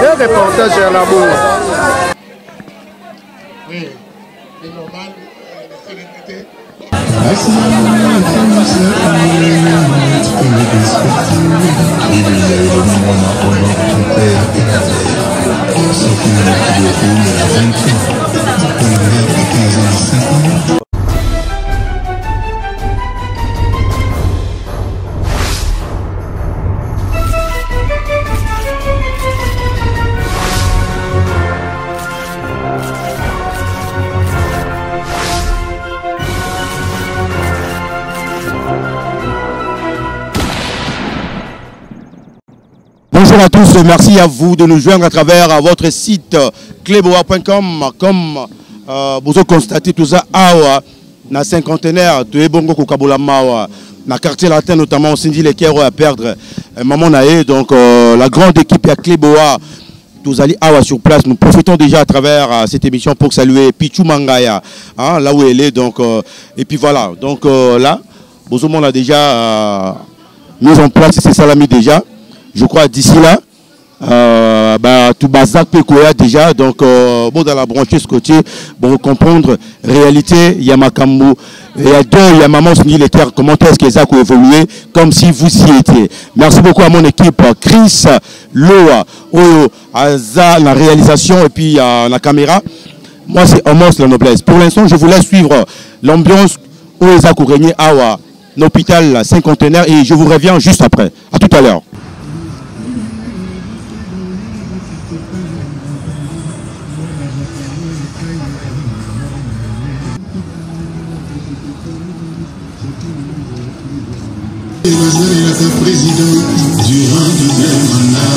Le reportage à la boue. Oui, c'est normal, les célébrités. Bonjour à tous, merci à vous de nous joindre à travers votre site cleboa.com. Comme vous avez constaté tout ça, dans le cinquantenaire de Ebongo Kokabola Mawa, dans le quartier latin notamment, on s'est dit les Kero à perdre maman Naé. Donc la grande équipe à Cleboa, tous allés sur place. Nous profitons déjà à travers cette émission pour saluer Pichou Mangaya, hein, là où elle est. Donc, et puis voilà, donc là, Bozomo a déjà mis en place ces salami déjà. Je crois d'ici là, tout Bazak Pekoya déjà, donc bon dans la branche ce côté, pour comprendre réalité, il y a Makambo, il y a deux, il y a Maman Sini les terres, comment est-ce que ça a évolué, comme si vous y étiez. Merci beaucoup à mon équipe, Chris, Loa, Oyo, Aza, la réalisation et puis la caméra. Moi c'est Homos la noblesse. Pour l'instant, je vous laisse suivre l'ambiance où les a régné à l'hôpital cinquantenaire et je vous reviens juste après. À tout à l'heure. Président durant tout le mandat.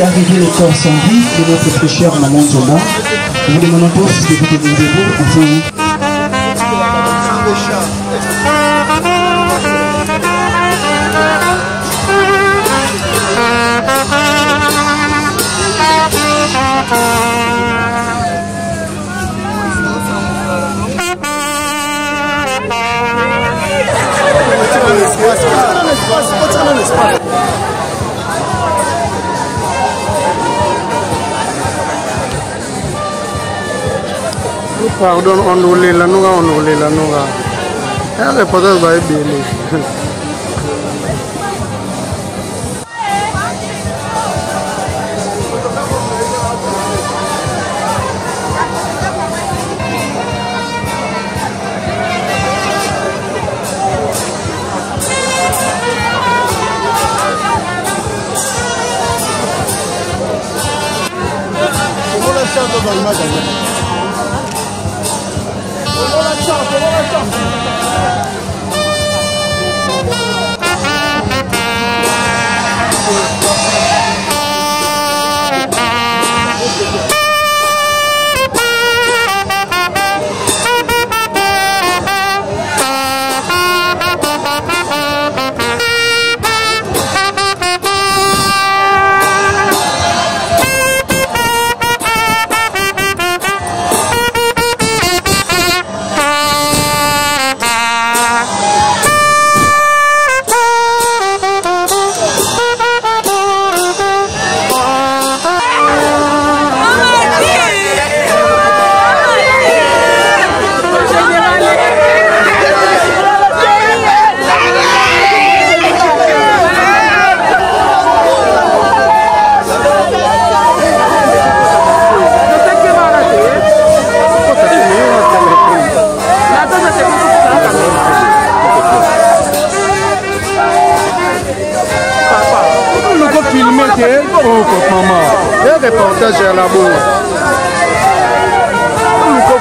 Arrivé le corps sans vie de notre très chère maman Thomas. Nous vous demandons pour si vous devez vous enfin. Pardon, on ouvre la noura. Elle peut-être va être bien.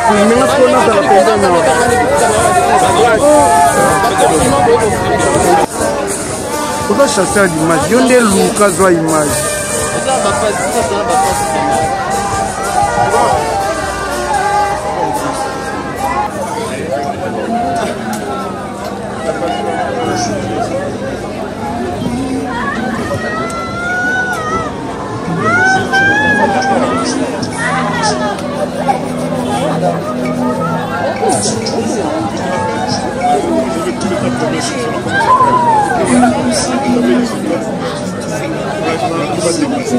filmer parce qu'on a dans la personne. Pourquoi chasser l'image? Il y a des loups qui ont l'image.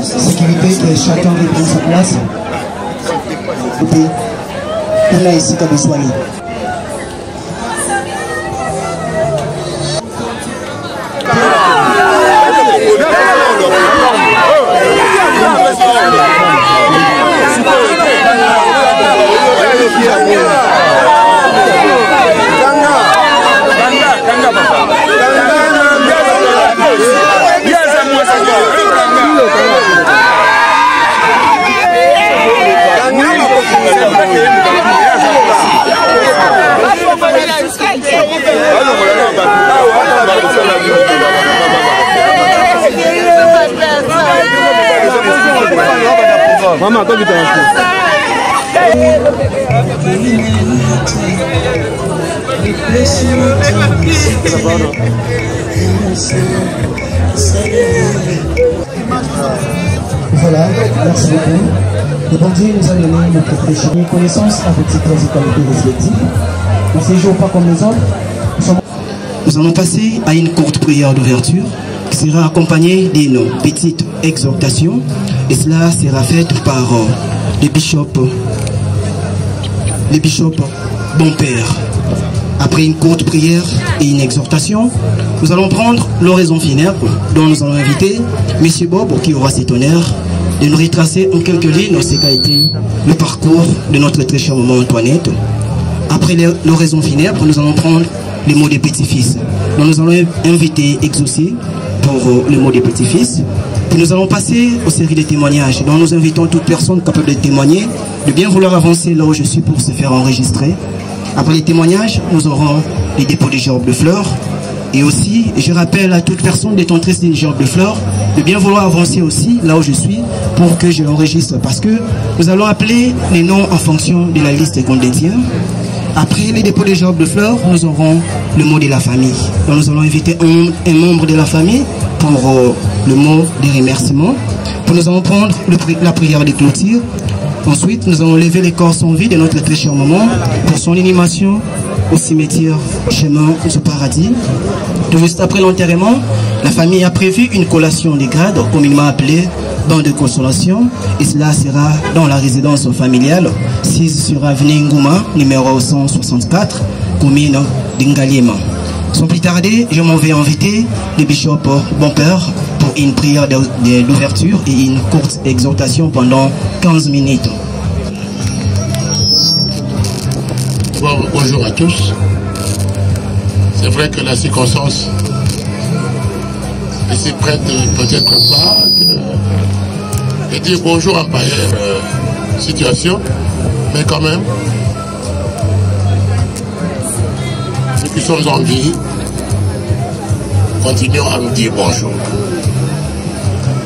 Sécurité, que chacun reprenne sa place. On a ici comme soigné. Maman, toi qui t'es Voilà, merci beaucoup. Le bon Dieu nous a donné notre péché, une connaissance avec ses trois qualités respectives. Dans ces jours pas comme les autres, nous allons passer à une courte prière d'ouverture qui sera accompagnée d'une petite exhortation, et cela sera fait par le bishop Bon Père. Après une courte prière et une exhortation, nous allons prendre l'oraison funèbre dont nous allons inviter M. Bob, qui aura cet honneur de nous retracer en quelques lignes ce qu'a été le parcours de notre très chère maman Antoinette. Après l'oraison funèbre, nous allons prendre les mots des petits-fils, dont nous allons inviter exaucer pour les mots des petits-fils. Puis nous allons passer aux séries de témoignages, dont nous invitons toute personne capable de témoigner, de bien vouloir avancer là où je suis pour se faire enregistrer. Après les témoignages, nous aurons les dépôts des gerbes de fleurs. Et aussi, je rappelle à toute personne détentrice d'une gerbe de fleurs de bien vouloir avancer aussi là où je suis pour que je l'enregistre. Parce que nous allons appeler les noms en fonction de la liste qu'on détient. Après les dépôts des gerbes de fleurs, nous aurons le mot de la famille. Donc nous allons inviter un membre de la famille pour le mot des remerciements. Puis nous allons prendre la prière de clôture. Ensuite, nous allons lever les corps sans vie de notre très cher maman pour son inhumation au cimetière chemin du paradis. Tout juste après l'enterrement, la famille a prévu une collation des grades, communément appelée bain de consolation, et cela sera dans la résidence familiale 6 sur avenue Ngouma, numéro 164, commune d'Ingaliema. Sans plus tarder, je m'en vais inviter le bishop Bon Père pour une prière d'ouverture et une courte exhortation pendant 15 minutes. Bon, bonjour à tous. C'est vrai que la circonstance ici prête peut-être pas de dire bonjour en pareille situation, mais quand même, nous qui sommes en vie, continuons à nous dire bonjour.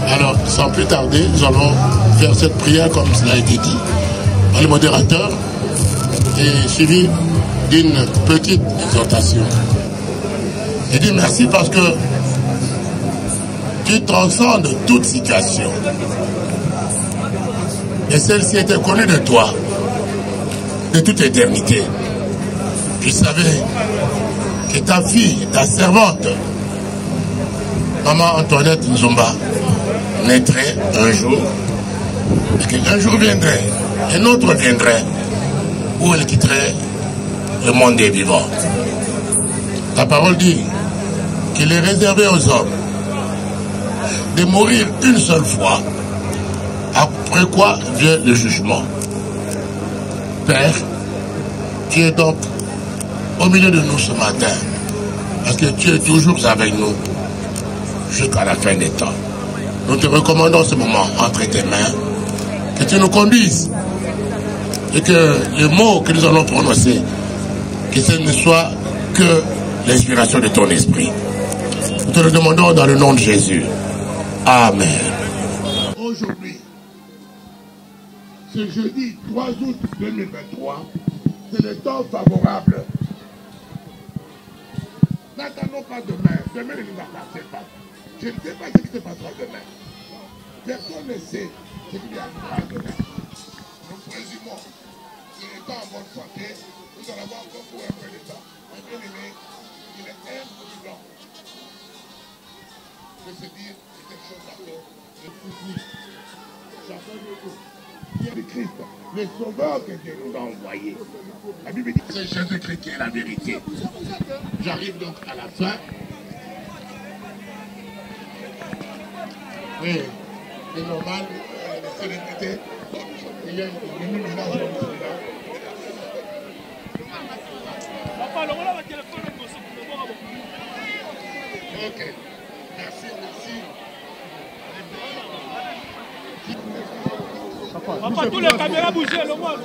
Alors, sans plus tarder, nous allons faire cette prière comme cela a été dit par le modérateur et suivi d'une petite exhortation. Je dis merci parce que tu transcendes toute situation. Et celle-ci était connue de toi, de toute éternité. Tu savais que ta fille, ta servante, maman Antoinette Nzomba, naîtrait un jour, et qu'un jour viendrait, un autre viendrait, où elle quitterait le monde des vivants. La parole dit qu'il est réservé aux hommes de mourir une seule fois, après quoi vient le jugement. Père, tu es donc au milieu de nous ce matin, parce que tu es toujours avec nous jusqu'à la fin des temps. Nous te recommandons ce moment entre tes mains, que tu nous conduises et que les mots que nous allons prononcer, que ce ne soit que l'inspiration de ton esprit. Nous te le demandons dans le nom de Jésus. Amen. Aujourd'hui, ce jeudi 3 août 2023, c'est le temps favorable. N'attendons pas demain. Demain ne nous appartient pas. Je ne sais pas ce qui se passera demain. Personne ne sait ce qui arrivera demain. Nous présumons que l'état en bonne santé, nous allons avoir encore pour un peu de temps. Un bien-aimé, il est imprudent de se dire quelque chose d'accord. De Christ, le sauveur que Dieu nous a envoyé. La Bible dit que c'est Jésus-Christ qui est la vérité. J'arrive donc à la fin. Oui, c'est normal, les célébrités, il y a une ménage comme celui-là. Ok, merci, merci. Papa, tous les caméras bougent, le moins.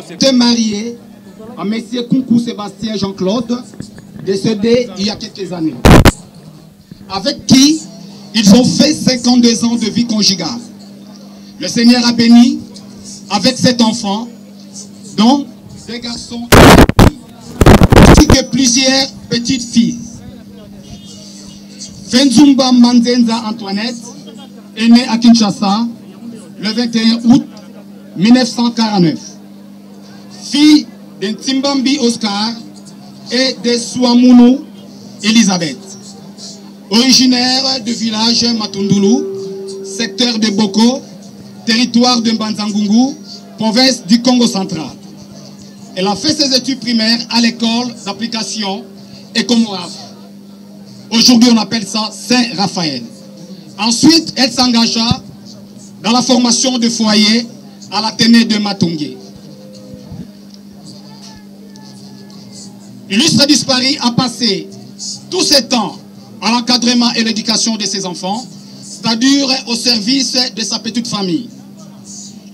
J'étais marié à M. Kounkou Sébastien Jean-Claude, décédé il y a quelques années, avec qui ils ont fait 52 ans de vie conjugale. Le Seigneur a béni avec 7 enfants, dont 2 garçons ainsi que plusieurs petites filles. Fenzumba Manzenza Antoinette est née à Kinshasa le 21 août 1949. Fille de Timbambi Oscar et de Souamoulou Elisabeth. Originaire du village Matundulu, secteur de Boko, territoire de Mbanzangungu, province du Congo central. Elle a fait ses études primaires à l'école d'application Ekomoraf. Aujourd'hui, on appelle ça Saint-Raphaël. Ensuite, elle s'engagea dans la formation de foyer à l'Athénée de Matungé. L'illustre disparu a passé tout ce temps à l'encadrement et l'éducation de ses enfants, c'est-à-dire au service de sa petite famille.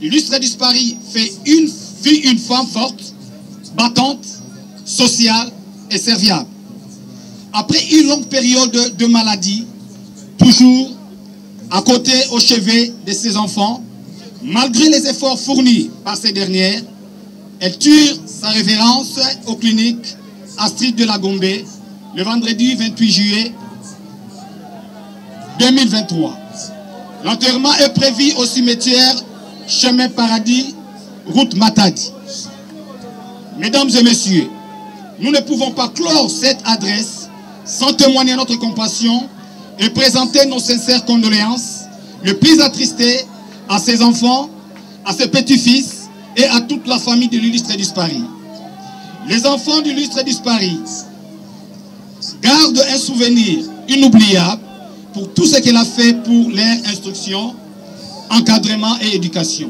L'illustre disparu fut une femme forte, battante, sociale et serviable. Après une longue période de maladie, toujours à côté au chevet de ses enfants, malgré les efforts fournis par ces dernières, elle tue sa révérence aux cliniques Astrid de la Gombe le vendredi 28 juillet 2023. L'enterrement est prévu au cimetière Chemin Paradis, route Matadi. Mesdames et messieurs, nous ne pouvons pas clore cette adresse sans témoigner notre compassion et présenter nos sincères condoléances, le plus attristé à ses enfants, à ses petits-fils et à toute la famille de l'illustre disparu. Les enfants de l'illustre disparu gardent un souvenir inoubliable pour tout ce qu'elle a fait pour leur instruction, encadrement et éducation.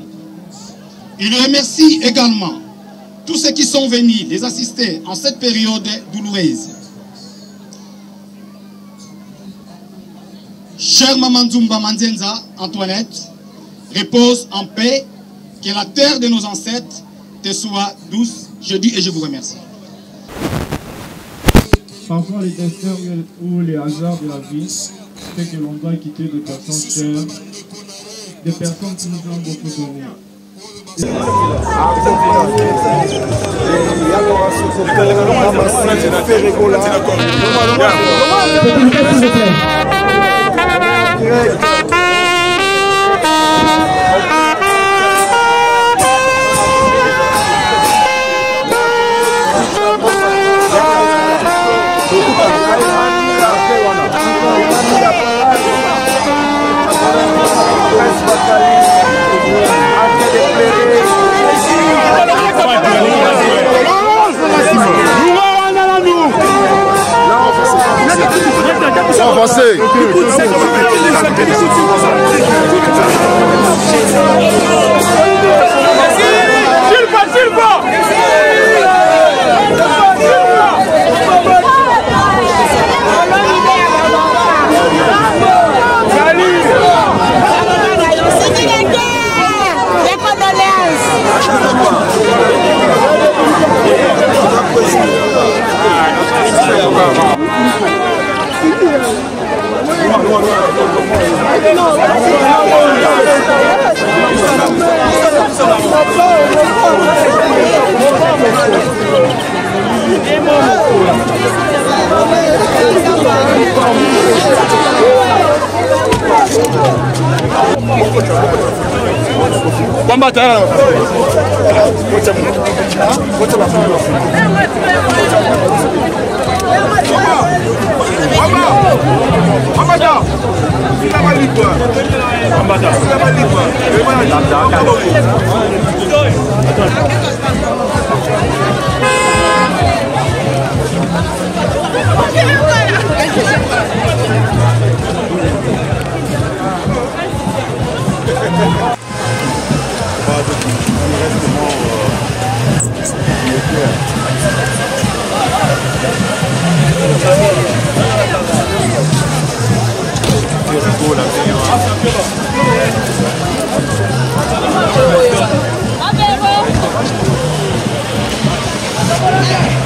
Il remercie également tous ceux qui sont venus les assister en cette période douloureuse. Chère Maman Zumba Manzenza Antoinette, repose en paix, que la terre de nos ancêtres te soit douce. Je dis et je vous remercie. Parfois, les destins ou les hasards de la vie fait que l'on doit quitter des personnes chères, des personnes qui nous ont beaucoup donné. Antes de Yeah.